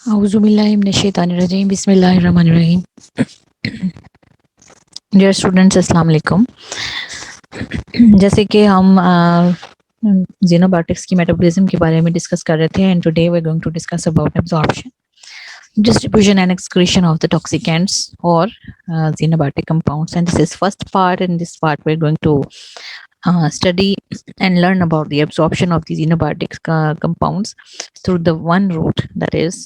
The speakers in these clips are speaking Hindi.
Auzubillahi minash-shaytanir-rajim. Bismillahir-rahmanir-rahim. Dear students, अस्सलाम वालेकुम. जैसे कि हम xenobiotics की मेटाबॉलिज्म के बारे में डिस्कस कर रहे थे, and today we're going to discuss about absorption, distribution and excretion of the toxicants or xenobiotic compounds. And this is first part. In this part we're going to study and learn about the absorption of the xenobiotic compounds through the one route, that is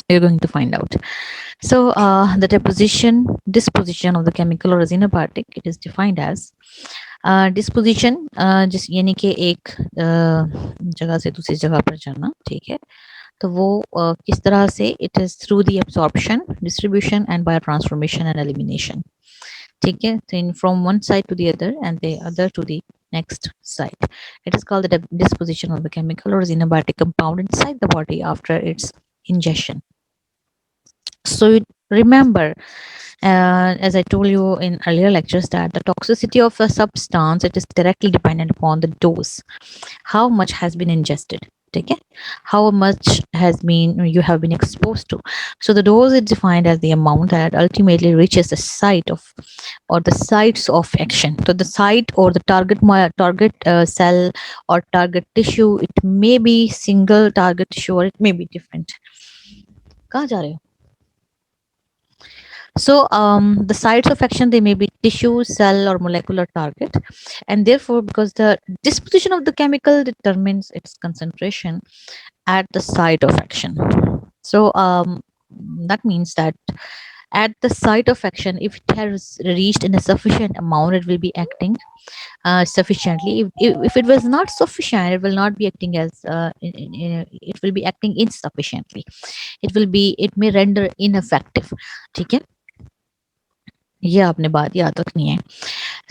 you're going to find out. So the disposition of the chemical or xenobiotic, it is defined as disposition, जिस यानी कि एक जगह से दूसरी जगह पर जाना, ठीक है. तो वो किस तरह से, it is through the absorption, distribution and biotransformation and elimination, ठीक है. So from one side to the other and the other to the next side, it is called the disposition of the chemical or xenobiotic compound inside the body after its ingestion. So remember, as I told you in earlier lectures, that the toxicity of a substance, it is directly dependent upon the dose, how much has been ingested, okay, how much has been you have been exposed to. So the dose is defined as the amount that ultimately reaches the site of or the sites of action. So the site or the target cell or target tissue, it may be single target tissue or it may be different. कहाँ जा रहे हो? So the sites of action, they may be tissue, cell or molecular target, and therefore because the disposition of the chemical determines its concentration at the site of action. So that means that at the site of action, if it has reached in a sufficient amount, it will be acting sufficiently. If it was not sufficient, it will not be acting as it will be acting insufficiently. It may render ineffective, ठीक है. ये आपने बात याद रखनी है.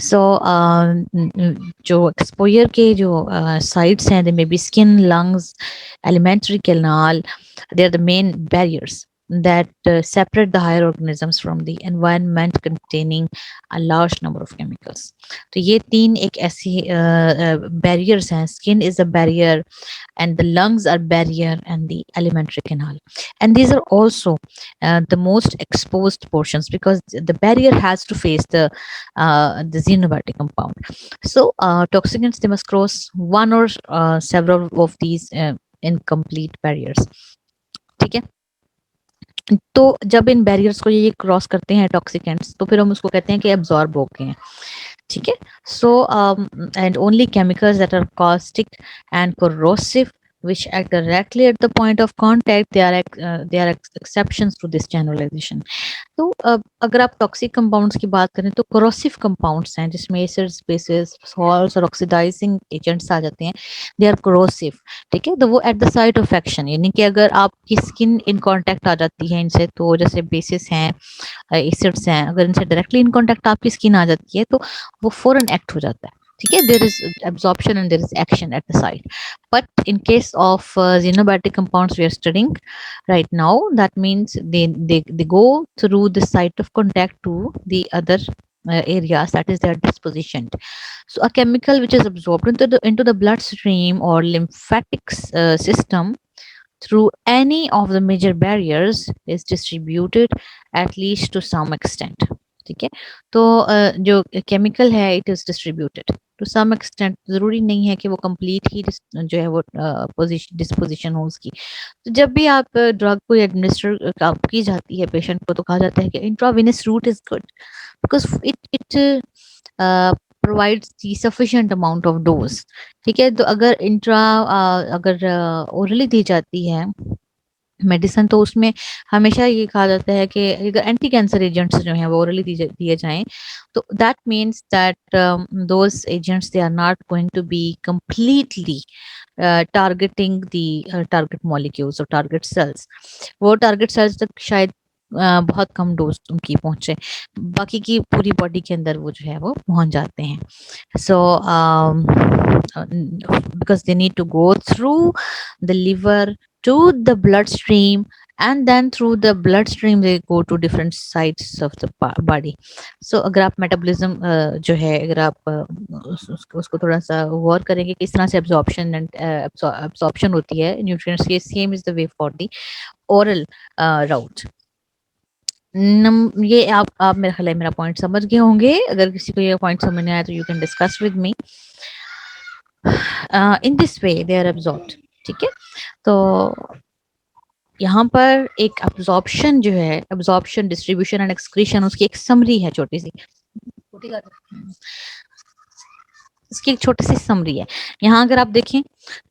सो जो एक्सपोजर के जो साइट्स हैं, they may be skin, lungs, alimentary canal, they are the main barriers that separate the higher organisms from the environment containing a large number of chemicals. तो ये तीन एक ऐसी barriers हैं. Skin is a barrier, and the lungs are barrier, and the alimentary canal. And these are also the most exposed portions, because the barrier has to face the xenobiotic compound. So toxicants, they must cross one or several of these incomplete barriers. ठीक है. तो जब इन बैरियर्स को ये क्रॉस करते हैं टॉक्सिकेंट्स, तो फिर हम उसको कहते हैं कि एब्जॉर्ब हो गए हैं, ठीक है. So and only chemicals that are caustic and corrosive which act directly at the point of contact, they are exceptions to this generalization. तो अगर आप टॉक्सिक कंपाउंड्स की बात करें तो कोरोसिव कंपाउंड्स हैं जिसमें एसिड्स, बेसिस, सॉल्ट्स और ऑक्सीडाइजिंग एजेंट्स आ जाते हैं. दे आर कोरोसिव, ठीक है. तो वो eight the site of action, यानी कि अगर आपकी स्किन इन कांटेक्ट आ जाती है इनसे, तो जैसे बेसिस हैं, एसिड्स हैं, अगर इनसे डायरेक्टली इन कांटेक्ट आपकी स्किन आ जाती है तो वो फौरन एक्ट हो जाता है, ठीक है. There is absorption and there is action at the site. But in case of xenobiotic compounds we are studying right now, that means they go through the site of contact to the other areas, that is their disposition. So a chemical which is absorbed into the bloodstream or lymphatic system through any of the major barriers is distributed at least to some extent, ठीक है. तो जो केमिकल है, it is distributed to some extent. जरूरी नहीं है कि वो कंप्लीट ही जो है वो डिस्पोजिशन हो उसकी. तो जब भी आप ड्रग को एडमिनिस्टर की जाती है पेशेंट को, तो कहा जाता है कि intravenous route is good because it provides the sufficient amount of dose, ठीक है. तो अगर अगर ओरली दी जाती है मेडिसिन, तो उसमें हमेशा ये कहा जाता है कि अगर एंटी कैंसर एजेंट्स जो हैं वो ओरली दिए जाएं, तो that means that those agents, they are not going to be completely targeting the target molecules और टारगेट सेल्स. वो टारगेट सेल्स तक शायद बहुत कम डोज उनकी पहुंचे, बाकी की पूरी बॉडी के अंदर वो जो है वो पहुंच जाते हैं. So because they need to go through the liver to the bloodstream and then through the bloodstream they go to different sites of the body. So अगर आप मेटाबॉलिज्म जो है अगर आप उसको थोड़ा सा गौर करेंगे किस तरह से एब्जॉर्प्शन एंड एब्जॉर्प्शन होती है न्यूट्रिएंट्स की, same is the way for the oral route. ये आप मेरे ख्याल है मेरा पॉइंट समझ गए होंगे। अगर किसी को ये पॉइंट समझ नहीं आया तो you can discuss with me. In this way they are absorbed. ठीक है, तो यहाँ पर एक एब्जॉर्प्शन जो है, एब्जॉर्प्शन, डिस्ट्रीब्यूशन एंड एक्सक्रीशन, उसकी एक समरी है छोटी सी, इसकी एक छोटी सी समरी है। यहाँ अगर आप देखें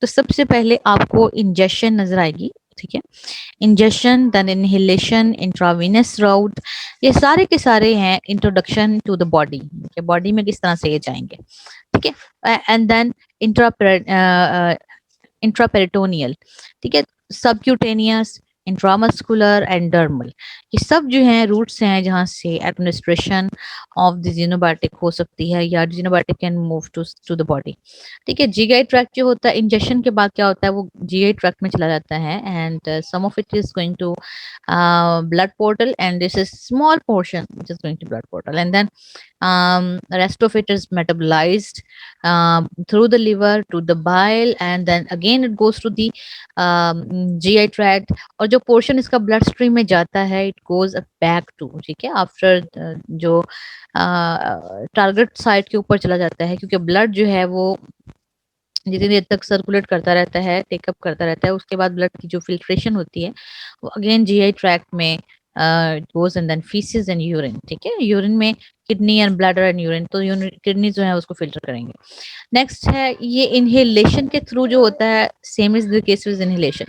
तो सबसे पहले आपको इंजेक्शन नजर आएगी। ठीक है, injection, then inhalation, intravenous route, ये सारे के सारे हैं introduction to the body. Body में किस तरह से ये जाएंगे। ठीक है, एंड देन इंट्रापेरिटोनियल, ठीक है, सबक्यूटेनियस, इंट्रामस्कुलर एंड डर्मल, ये सब जो हैं रूट्स हैं जहाँ से एडमिनिस्ट्रेशन ऑफ द जीनोबायोटिक हो सकती है या xenobiotic can move to the body. ठीक है, जीआई ट्रैक्ट जो होता है इंजेक्शन के बाद क्या होता है, वो जीआई ट्रैक्ट में चला जाता है and some of it is going to blood portal, and this is small portion which is going to blood portal, and then rest of it is metabolized through the liver to the bile, and then again it goes to the GI tract, और जो पोर्शन इसका ब्लड स्ट्रीम में जाता है इट गोज बैक टू, ठीक है, आफ्टर जो टारगेट साइट के ऊपर चला जाता है, क्योंकि ब्लड जो है वो जितनी देर तक सर्कुलेट करता रहता है, टेकअप करता रहता है, उसके बाद ब्लड की जो फिल्ट्रेशन होती है वो अगेन जीआई ट्रैक्ट में goes and then faeces and urine. ठीक है, यूरिन में kidney and bladder and urine, तो किडनी जो है उसको फिल्टर करेंगे। नेक्स्ट है ये इनहेलेशन के थ्रू जो होता है, same is the case with inhalation.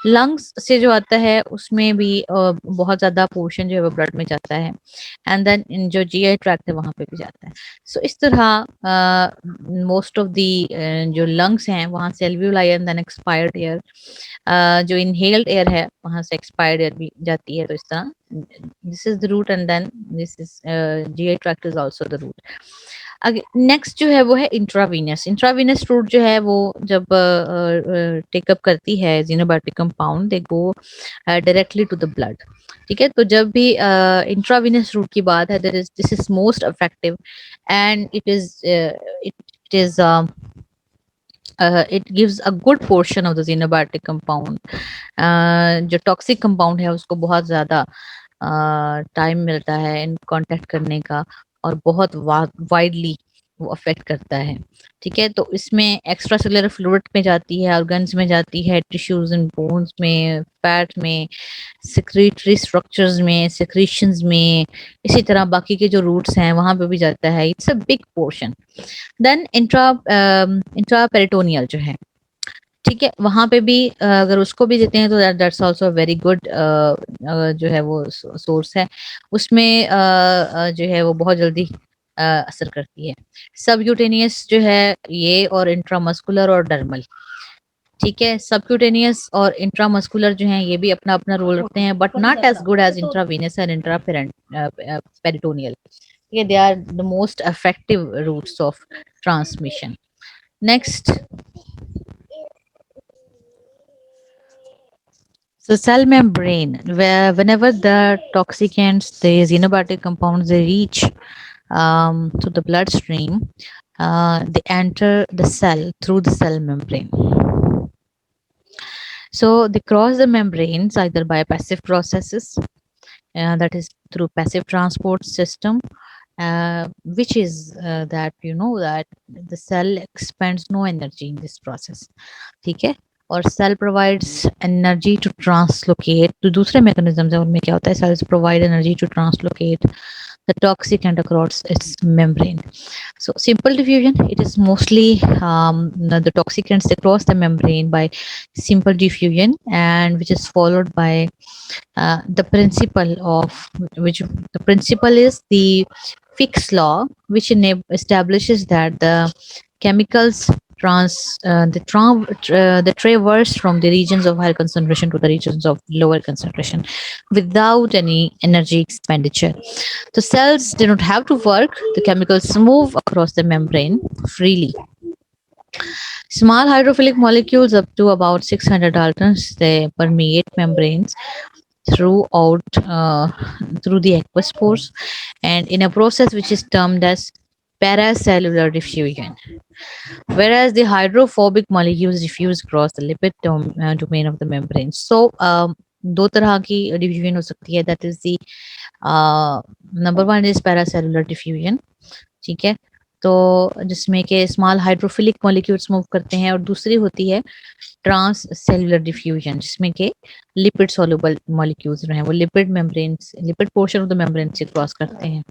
Lungs से जो आता है उसमें भी बहुत ज्यादा पोर्शन जो है वो ब्लड में जाता है, एंड देन जो जीआई ट्रैक्ट है वहां पे भी जाता है। सो इस तरह मोस्ट ऑफ दी जो लंग्स हैं वहां से alveoli and then expired air, जो इनहेल्ड एयर है वहां से एक्सपायर्ड एयर भी जाती है। तो इस तरह this is the route and then this is GI tract is also the route. Next जो है वो है इंट्रावीनस। इंट्रावीनस रूट जो है वो जब टेकअप करती है xenobiotic compound, they go directly to the blood. ठीक है, तो जब भी इंट्रावीनस रूट की बात है, this is most effective and it is it gives a good portion of the xenobiotic compound. जो टॉक्सिक कंपाउंड है उसको बहुत ज़्यादा टाइम मिलता है इन कांटेक्ट करने का, और बहुत वाइडली वो अफेक्ट करता है। ठीक है, तो इसमें एक्स्ट्रा सेलुलर फ्लूइड में जाती है, ऑर्गन्स में जाती है, टिश्यूज एंड बोन्स में, फैट में, सेक्रेटरी स्ट्रक्चर्स में, सेक्रेशंस में, इसी तरह बाकी के जो रूट्स हैं वहां पे भी जाता है। It's a big portion. Then intraperitoneal जो है, ठीक है, वहां पे भी अगर उसको भी देते हैं तो दैट्स आल्सो वेरी गुड जो है वो सोर्स है। उसमें जो है वो बहुत जल्दी असर करती है। सबक्यूटेनियस जो है ये, और इंट्रामस्कुलर और डर्मल। ठीक है, सबक्यूटेनियस और इंट्रामस्कुलर जो हैं ये भी अपना अपना रोल रखते हैं, but not as good as intravenous and intraperitoneal. ठीक है, they are the most effective routes of transmission. Next, so cell membrane, where whenever the toxicants, the xenobiotic compounds, they reach to the bloodstream, they enter the cell through the cell membrane. So they cross the membranes either by passive processes, that is through passive transport system, which is that you know that the cell expends no energy in this process. ठीक है, और cell provides energy to translocate. तो दूसरे मैकेनिज्म है उनमें क्या होता है, cells provide energy to translocate the toxicant across its membrane. So simple diffusion, it is mostly the toxicants they cross the membrane by simple diffusion, and which is followed by the principle of which the principle is the Fick's law, which establishes that the chemicals they traverse from the regions of higher concentration to the regions of lower concentration without any energy expenditure. The cells do not have to work, the chemicals move across the membrane freely. Small hydrophilic molecules up to about 600 Daltons, they permeate membranes, throughout through the aqueous pores, and in a process which is termed as paracellular diffusion, whereas the hydrophobic molecules diffuse across the lipid domain of the membrane. So दो तरह की डिफ्यूजन हो सकती है, that is the number one is paracellular diffusion, ठीक है, तो जिसमें के स्मॉल हाइड्रोफिलिक मॉलिक्यूल्स मूव करते हैं, और दूसरी होती है ट्रांस सेलुलर डिफ्यूजन, जिसमें के लिपिड सोलुबल मॉलिक्यूल्स जो हैं वो lipid membrane, lipid portion of the membrane से क्रॉस करते हैं.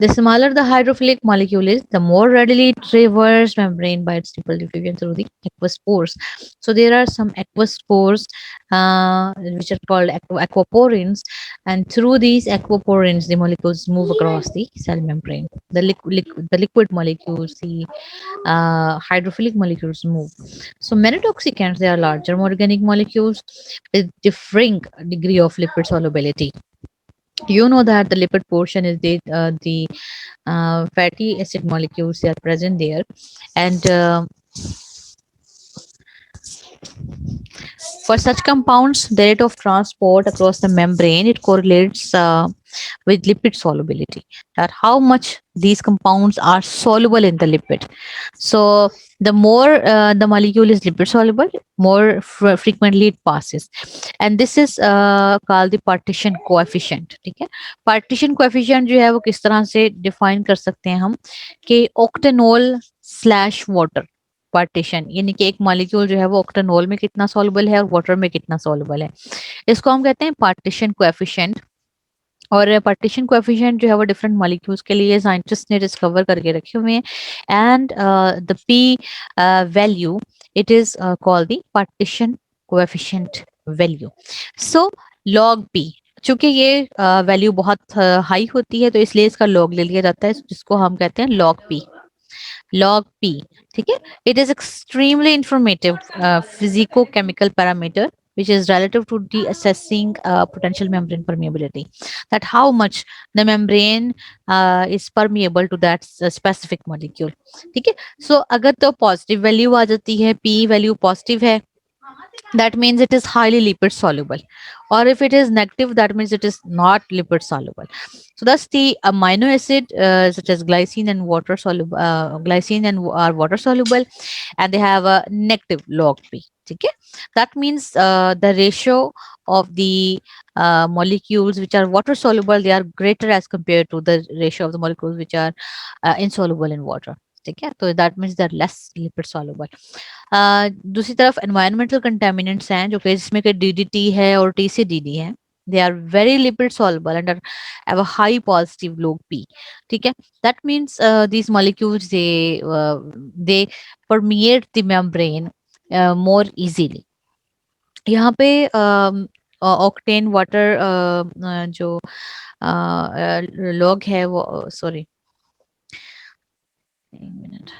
The smaller the hydrophilic molecule is, the more readily it traverses membrane by its simple diffusion through the aqueous pores. So there are some aqueous pores which are called aquaporins, and through these aquaporins, the molecules move across the cell membrane. The liquid molecules, the hydrophilic molecules move. So many toxicants, they are larger organic molecules with differing degree of lipid solubility. You know that the lipid portion is the fatty acid molecules, they are present there, and for such compounds, the rate of transport across the membrane, it correlates with lipid solubility, that how much these compounds are soluble in the lipid. So the more the molecule is lipid soluble, more frequently it passes, and this is called the partition coefficient. ठीक है, partition coefficient जो है वो किस तरह से define कर सकते हैं हम, कि octanol slash water पार्टीशन, यानी कि एक मॉलिक्यूल जो है वो ऑक्टेनॉल में कितना सॉल्युबल है और वाटर में कितना सॉल्युबल है, इसको हम कहते हैं पार्टीशन कोएफिशिएंट. और पार्टीशन कोएफिशिएंट जो है वो डिफरेंट मॉलिक्यूल्स के लिए साइंटिस्ट ने डिस्कवर करके रखे हुए हैं, and the P value, it is called the partition coefficient value. So log P, चूंकि ये वैल्यू बहुत हाई होती है तो इसलिए इसका लॉग ले लिया जाता है, जिसको हम कहते हैं लॉग पी. log p, ठीक है, it is extremely informative physicochemical parameter which is relative to the assessing potential membrane permeability, that how much the membrane is permeable to that specific molecule. ठीक है, so अगर तो पॉजिटिव वैल्यू आ जाती है, p वैल्यू पॉजिटिव है, that means it is highly lipid soluble, or if it is negative, that means it is not lipid soluble. So thus the amino acid such as glycine and water soluble, glycine and are water soluble, and they have a negative log p. Okay, that means the ratio of the molecules which are water soluble, they are greater as compared to the ratio of the molecules which are insoluble in water. ठीक है, तो that means they are less lipid soluble. दूसरी तरफ एनवायरमेंटल कंटेमिनेंट्स हैं जो कि जिसमें कि डीडीटी है और टीसीडीडी है, they are very lipid soluble and have a high positive log p. ठीक है, that means these molecules they permeate the membrane more easily. यहाँ पे ऑक्टेन वाटर जो लॉग है वो, सॉरी एक मिनट,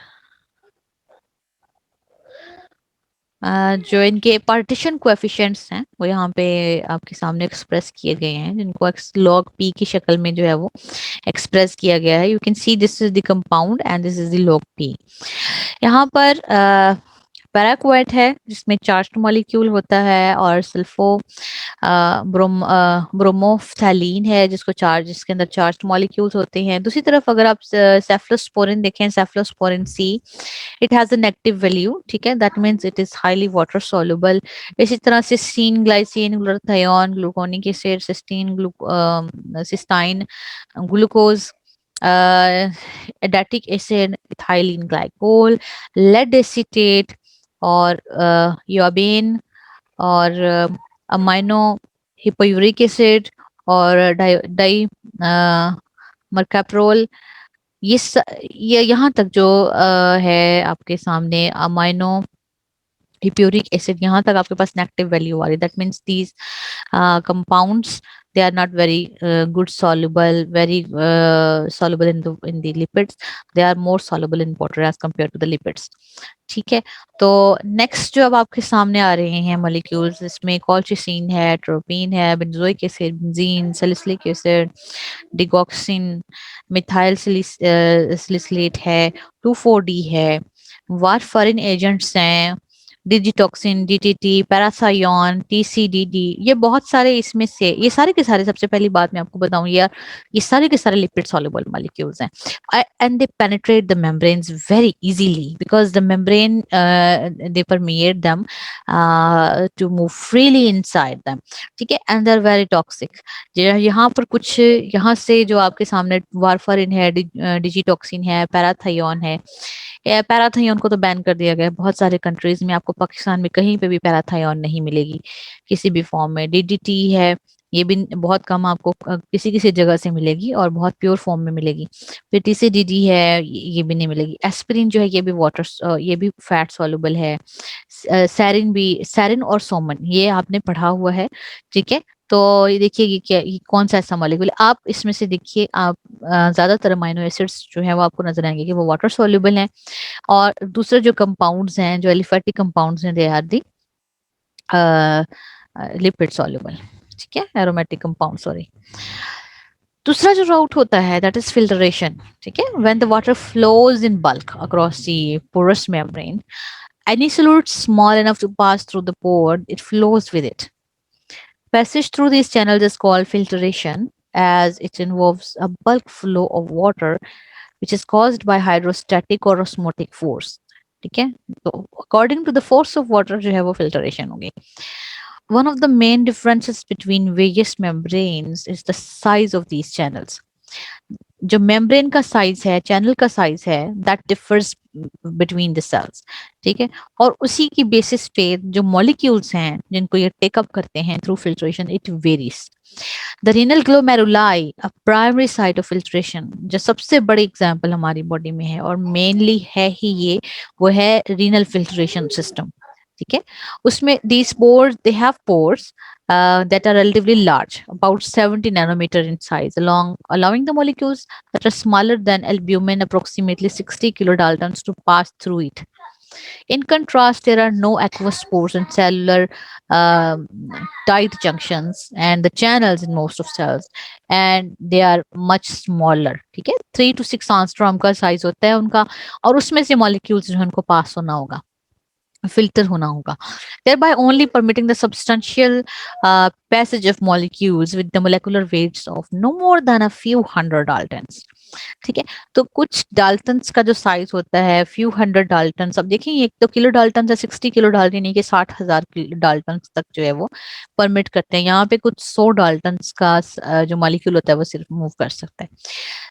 जो इनके पार्टीशन कोएफिशिएंट्स हैं वो यहाँ पे आपके सामने एक्सप्रेस किए गए हैं, जिनको log p की शक्ल में जो है वो एक्सप्रेस किया गया है. You can see this is the compound and this is the log p. यहाँ पर पैराक्वाइट है जिसमें चार्ज्ड मॉलिक्यूल होता है, और सल्फो ब्रोमोफ्थैलीन है जिसको चार्ज, जिसके अंदर चार्ज्ड मॉलिक्यूल्स होते हैं. दूसरी तरफ अगर आप सेफलोस्पोरिन देखें, cephalosporin C, it has a negative value. ठीक है, that means it is highly water soluble. इसी तरह cysteine, glycine, glutathione, gluconic acid, cystine, glucose, edetic acid, ethylene glycol, lead acetate, और योबेन, और अमाइनो हिपोयूरिक एसिड, और डाई मर्काप्रोल. ये यहाँ तक जो है आपके सामने अमाइनो हिप्यूरिक एसिड, यहाँ तक आपके पास नेगेटिव वैल्यू आ रही है. That means these compounds, they are not very good soluble, very soluble in the lipids. They are more soluble in water as compared to the lipids. ठीक है, तो नेक्स्ट जो अब आपके सामने आ रहे हैं मॉलिक्यूल्स, इसमें कॉल्चिसिन है, ट्रोपिन है, benzoic acid, benzene, salicylic acid, digoxin, methyl salicylate है, 2,4-D है, वारफरिन एजेंट्स हैं, डिजिटॉक्सिन, डीटीटी, पैराथायोन, टीसीडीडी, ये बहुत सारे इसमें से, ये सारे के सारे, सबसे पहली बात मैं आपको बताऊं, ये सारे के सारे लिपिड soluble molecules हैं, and they penetrate the membranes very easily because the membrane they permeate them to move freely inside them, ठीक है, and they're very toxic। यहाँ पर कुछ, यहाँ से जो आपके सामने वारफरिन है, डिजिटॉक्सिन है, पैराथायोन है, पैराथायोन को तो बैन कर दिया गया है बहुत सारे कंट्रीज में, आपको पाकिस्तान में कहीं पे भी पैराथायोन नहीं मिलेगी किसी भी फॉर्म में। डीडीटी है, ये भी बहुत कम आपको किसी किसी जगह से मिलेगी और बहुत प्योर फॉर्म में मिलेगी। फिर टीसीडीडी है, ये भी नहीं मिलेगी। एस्पिरिन जो है ये भी वाटर, ये भी फैट सॉल्युबल है। सैरिन भी, सैरिन और सोमन ये आपने पढ़ा हुआ है, ठीक है। तो ये देखिए ये क्या, ये कौन सा ऐसा मॉलिक्यूल, आप इसमें से देखिए, आप ज्यादातर अमाइनो एसिड्स जो है वो आपको नजर आएंगे कि वो वाटर सॉल्युबल हैं, और दूसरे जो कंपाउंड्स हैं, जो एलिफेटिक कंपाउंड्स हैं, they are the lipid soluble, ठीक है, एरोमेटिक कंपाउंड, सॉरी। दूसरा जो राउट होता है दैट इज फिल्टरेशन, ठीक है। When the water flows in bulk across the porous membrane, any solute small enough to pass through the pore, it flows with it. Passage through these channels is called filtration, as it involves a bulk flow of water which is caused by hydrostatic or osmotic force, ठीक है। तो according to the force of water जो है वो filtration होगी। One of the main differences between various membranes is the size of these channels. जो मेम्ब्रेन का साइज है, चैनल का साइज है, that differs between the cells, ठीक है। और उसी की बेसिस पे जो मॉलिक्यूल्स हैं जिनको ये टेकअप करते हैं through filtration, it varies. The renal glomeruli, a primary site of filtration, जो सबसे बड़ी एग्जांपल हमारी बॉडी में है और मेनली है ही ये, वो है रीनल फिल्ट्रेशन सिस्टम, ठीक है। उसमें these pores, they have pores that are relatively large, about 70 nanometer in size, allowing the molecules that are smaller than albumin, approximately 60 kilodaltons, to pass through it. In contrast, there are no aqueous pores and cellular um, tight junctions and the channels in most of cells, and they are much smaller, ठीक है। 3 to 6 angstrom का साइज होता है उनका, और उसमें से मॉलिक्यूल्स जो है उनको पास होना होगा, फिल्टर होना होगा, thereby only permitting the substantial passage of molecules with the molecular weights of no more than a few hundred daltons, ठीक है। तो कुछ डाल्टन्स का जो साइज होता है फ्यू हंड्रेड डाल्टन्स, अब देखिए एक तो किलो डाल्टन है, 60 किलो डाल्टन, नहीं कि 60,000 डाल्टन तक जो है वो परमिट करते हैं। यहाँ पे कुछ 100 डाल्टन्स का जो मॉलिक्यूल होता है वो सिर्फ मूव कर सकता है।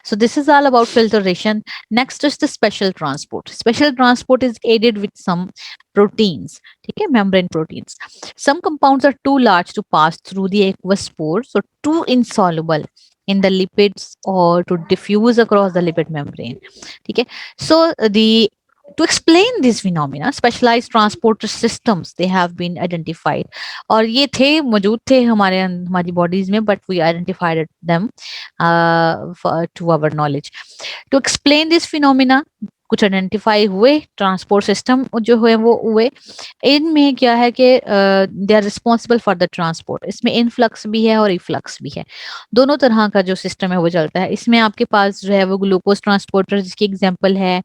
So this is all about filtration. Next is the special transport. Special transport is aided with some proteins, ठीक है, membrane proteins. Some compounds are too large to pass through the aqueous pores, so too insoluble in the lipids or to diffuse across the lipid membrane, ठीक है। So the to explain this phenomena, specialized transporter systems they have been identified, और ये थे मौजूद थे हमारी बॉडीज में, but we identified them to our knowledge. To explain this phenomena, कुछ आइडेंटिफाई हुए ट्रांसपोर्ट सिस्टम जो हुए वो हुए। इनमें क्या है कि they are responsible for the transport, इसमें इनफ्लक्स भी है और इफ्लक्स भी है, दोनों तरह का जो सिस्टम है वो चलता है। इसमें आपके पास जो है वो ग्लूकोज ट्रांसपोर्टर जिसकी एग्जांपल है,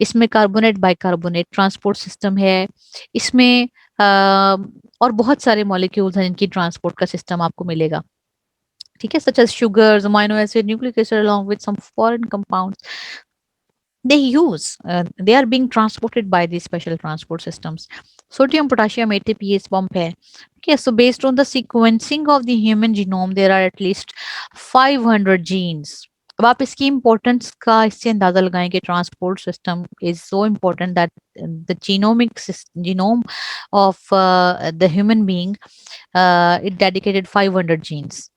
इसमें कार्बोनेट बाइकार्बोनेट ट्रांसपोर्ट सिस्टम है, इसमें और बहुत सारे मॉलिक्यूल्स हैं जिनकी ट्रांसपोर्ट का सिस्टम आपको मिलेगा, ठीक है, such as sugars, amino acid, nucleic acid, along with some foreign compounds they are being transported by these special transport systems. Sodium, potassium, ATP इस पंप है, okay। So based on the sequencing of the human genome, there are at least 500 genes. अब आप इसकी इम्पोर्टेंस का इससे अंदाजा लगाएं कि transport system is so important that the genome of the human being it dedicated 500 genes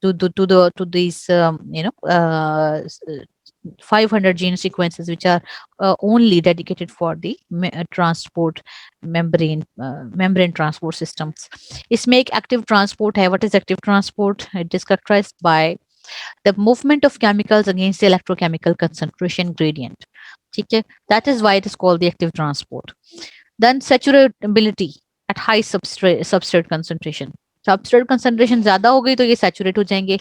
to these 500 gene sequences which are only dedicated for the transport membrane transport systems. इसमें एक active transport है. What is active transport? It is characterized by the movement of chemicals against the electrochemical concentration gradient. ठीक है, that is why it is called the active transport. Then saturability at high substrate concentration. Substrate concentration ज़्यादा हो गई तो ये saturate हो जाएंगे.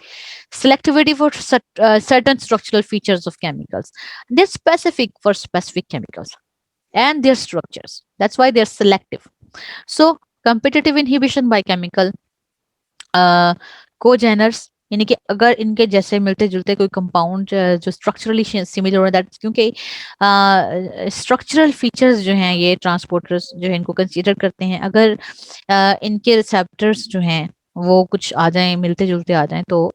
Selectivity for certain structural features of chemicals. They're specific for specific chemicals. and their structures. That's why they're selective. So competitive inhibition by chemical कोजेनर्स, यानी कि अगर इनके जैसे मिलते जुलते कोई कंपाउंड जो स्ट्रक्चरली सिमिलर हो, दैट क्योंकि स्ट्रक्चरल फीचर्स जो हैं ये ट्रांसपोर्टर्स जो है इनको कंसीडर करते हैं, अगर इनके रिसेप्टर्स जो हैं वो कुछ आ जाएं, मिलते जुलते आ जाएं, तो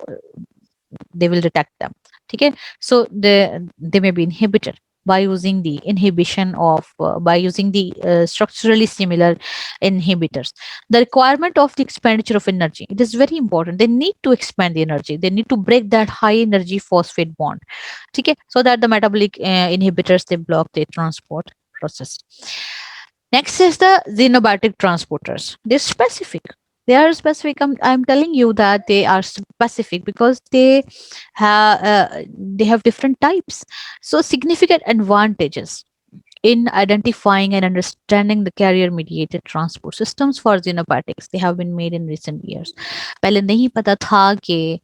they will detect them. ठीक है, so they may be inhibited by using the inhibition of by using the structurally similar inhibitors. The requirement of the expenditure of energy, it is very important. They need to expand the energy, they need to break that high energy phosphate bond. ठीक है, so that the metabolic inhibitors, they block the transport process. Next is the xenobiotic transporters. They're specific. They are specific. I'm telling you that they are specific because they have different types. So significant advantages in identifying and understanding the carrier mediated transport systems for xenobiotics, they have been made in recent years. पहले नहीं पता था कि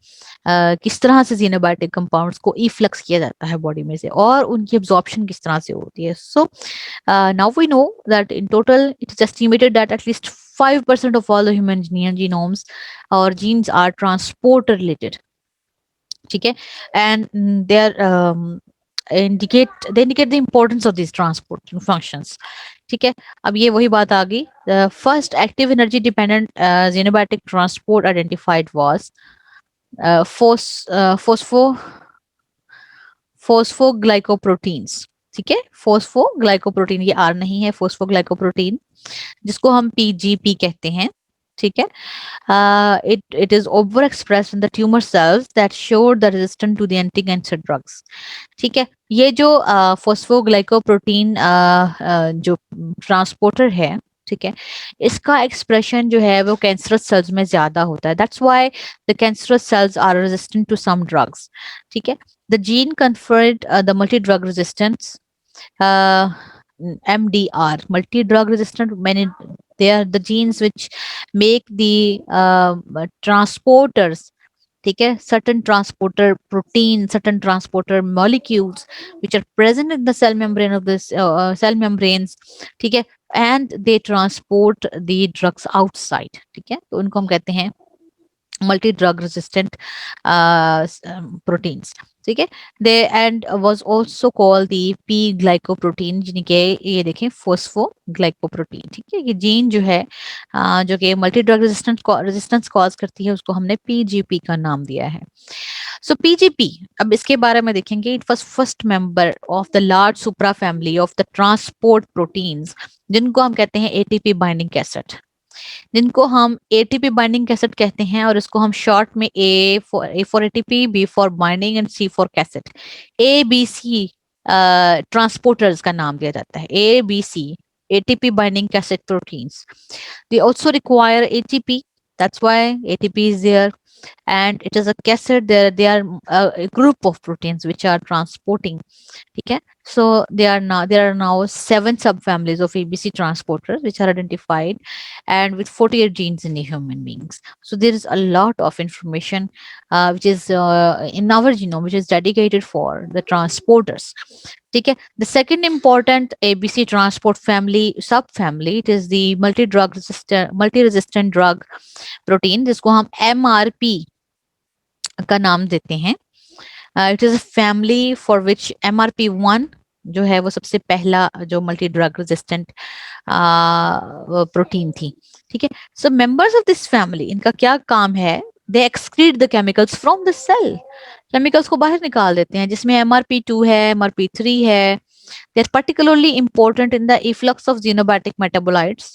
किस तरह से xenobiotic compounds को efflux किया जाता है बॉडी में से और उनकी absorption किस तरह से होती है. So now we know that in total it is estimated that at least 5% of all the human genomes or genes are transporter related. ठीक है, and they indicate the importance of these transport functions. ठीक है, अब ये वही बात आ गई. The first active energy dependent xenobiotic transport identified was phosphoglycoproteins. ठीक है, फोस्फोग्लाइकोप्रोटीन, ये आर नहीं है, फोस्फोग्लाइकोप्रोटीन जिसको हम पीजीपी कहते हैं. ठीक है, it is overexpressed in the tumor cells that showed the resistant to the anti-cancer drugs. ठीक है, ये जो फोस्फोग्लाइकोप्रोटीन जो ट्रांसपोर्टर है, ठीक है, इसका एक्सप्रेशन जो है वो कैंसरस सेल्स में ज्यादा होता है. That's why the cancerous cells are resistant to some drugs. ठीक है, the gene conferred the multi drug resistance, MDR, multi drug resistant. Many, they are the genes which make the transporters. ठीक है, certain transporter protein, certain transporter molecules which are present in the cell membrane of this cell membranes. ठीक है, and they transport the drugs outside. ठीक है, तो उनको हम कहते हैं multi drug resistant proteins. ठीक है, they and was also called the P glycoprotein, जिनके ये देखें फोस्फोग्लाइकोप्रोटीन. ठीक है, ये जीन जो है जो कि मल्टी ड्रग रेजिस्टेंस कॉज करती है, उसको हमने पीजीपी का नाम दिया है. सो पीजीपी, अब इसके बारे में देखेंगे. It was first member of the large supra family of the transport proteins, जिनको हम कहते हैं एटीपी बाइंडिंग कैसेट, जिनको हम एटीपी बाइंडिंग कैसेट कहते हैं, और इसको हम शॉर्ट में A for ATP, B for binding and C for cassette, ABC transporters का नाम दिया जाता है. ABC, ATP binding cassette proteins. They also require ATP. That's why ATP is there, and it is a cassette. They are a group of proteins which are transporting. Okay, so there are now 7 subfamilies of ABC transporters which are identified, and with 48 genes in the human beings. So there is a lot of information which is in our genome, which is dedicated for the transporters. ठीक है, the second important ABC transport family subfamily, it is the multi resistant drug protein, जिसको हम MRP का नाम देते हैं. It is a family for which MRP1 जो है वो सबसे पहला जो मल्टी ड्रग रेजिस्टेंट प्रोटीन थी. ठीक है, so members of this family, इनका क्या काम है? They excrete the chemicals from the cell, chemicals को बाहर निकाल देते हैं, जिसमें MRP2 है, MRP3 है. They are particularly important in the efflux of xenobiotic metabolites.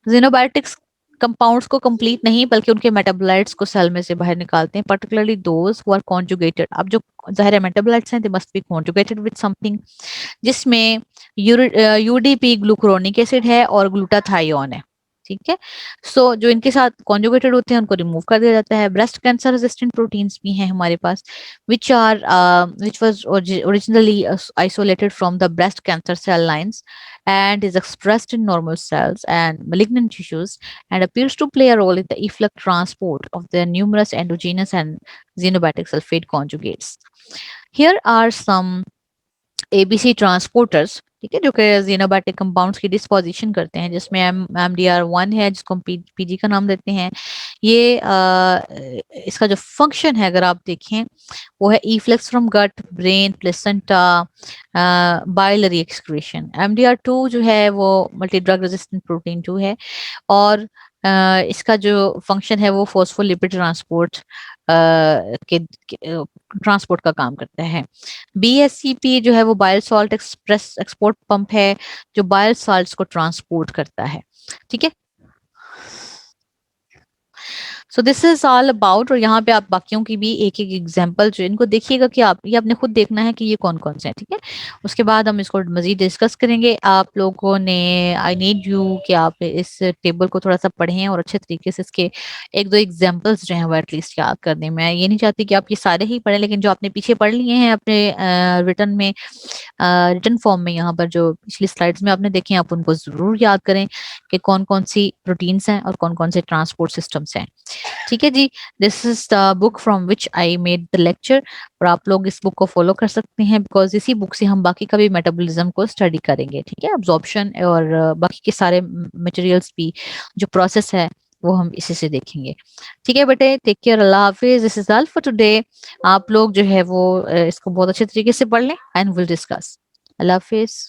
Xenobiotics compounds को कंप्लीट नहीं बल्कि उनके मेटाबोलाइट्स को सेल में से बाहर निकालते हैं, particularly those who are conjugated. अब जो ज़ाहिर है मेटाबोलाइट्स हैं, they must be conjugated with something, जिसमें UDP ग्लूकुरोनिक एसिड है और ग्लूटाथायोन है. ठीक है, सो जो इनके साथ कॉन्जुगेटेड होते हैं उनको रिमूव कर दिया जाता है. ब्रेस्ट कैंसर रेजिस्टेंट प्रोटीन्स भी हैं हमारे पास, which was originally isolated from the breast cancer cell lines and is expressed in normal cells and malignant tissues, and appears to play a role in the efflux transport of the numerous endogenous and xenobiotic sulfate conjugates. Here are some ABC transporters ठीक है, जो कि xenobiotic कंपाउंड्स की डिस्पोजिशन करते हैं, जिसमें MDR1 है जिसको हम पीजी का नाम देते हैं। ये इसका जो फंक्शन है अगर आप देखें वो है efflux from gut, brain, placenta, biliary excretion. MDR2 जो है वो मल्टी ड्रग रेजिस्टेंट प्रोटीन 2 है, और इसका जो फंक्शन है वो फोस्फोलिपिड ट्रांसपोर्ट के ट्रांसपोर्ट का काम करता है। BSCP जो है वो bile salt express export pump है, जो बाइल सॉल्ट्स को ट्रांसपोर्ट करता है। ठीक है, so this is all about. और यहाँ पे आप बाकियों की भी एक एक एग्जांपल जो इनको देखिएगा कि आप ये आपने खुद देखना है कि ये कौन कौन से हैं। ठीक है, उसके बाद हम इसको मजीद डिस्कस करेंगे। आप लोगों ने, आई नीड यू कि आप इस टेबल को थोड़ा सा पढ़ें और अच्छे तरीके से इसके एक दो एग्जाम्पल्स जो हैं वो एटलीस्ट याद कर दें। मैं ये नहीं चाहती कि आप ये सारे ही पढ़ें, लेकिन जो आपने पीछे पढ़ लिए हैं अपने रिटर्न में, रिटर्न फॉर्म में, यहाँ पर जो पिछली स्लाइड्स में आपने देखे आप उनको जरूर याद करें कि कौन कौन सी प्रोटीन्स हैं और कौन कौन से ट्रांसपोर्ट सिस्टम्स हैं। ठीक है जी, this is the book from which I made the lecture. और आप लोग इस बुक को फॉलो कर सकते हैं, बिकॉज इसी बुक से हम बाकी का भी मेटाबॉलिज्म को स्टडी करेंगे। ठीक है, अब्जॉर्प्शन और बाकी के सारे मटेरियल्स भी जो प्रोसेस है वो हम इसी से देखेंगे। ठीक है बेटे, टेक केयर, अल्लाह हाफिज, this is all for today. आप लोग जो है वो इसको बहुत अच्छे तरीके से पढ़ लें and will discuss. Allah Hafiz.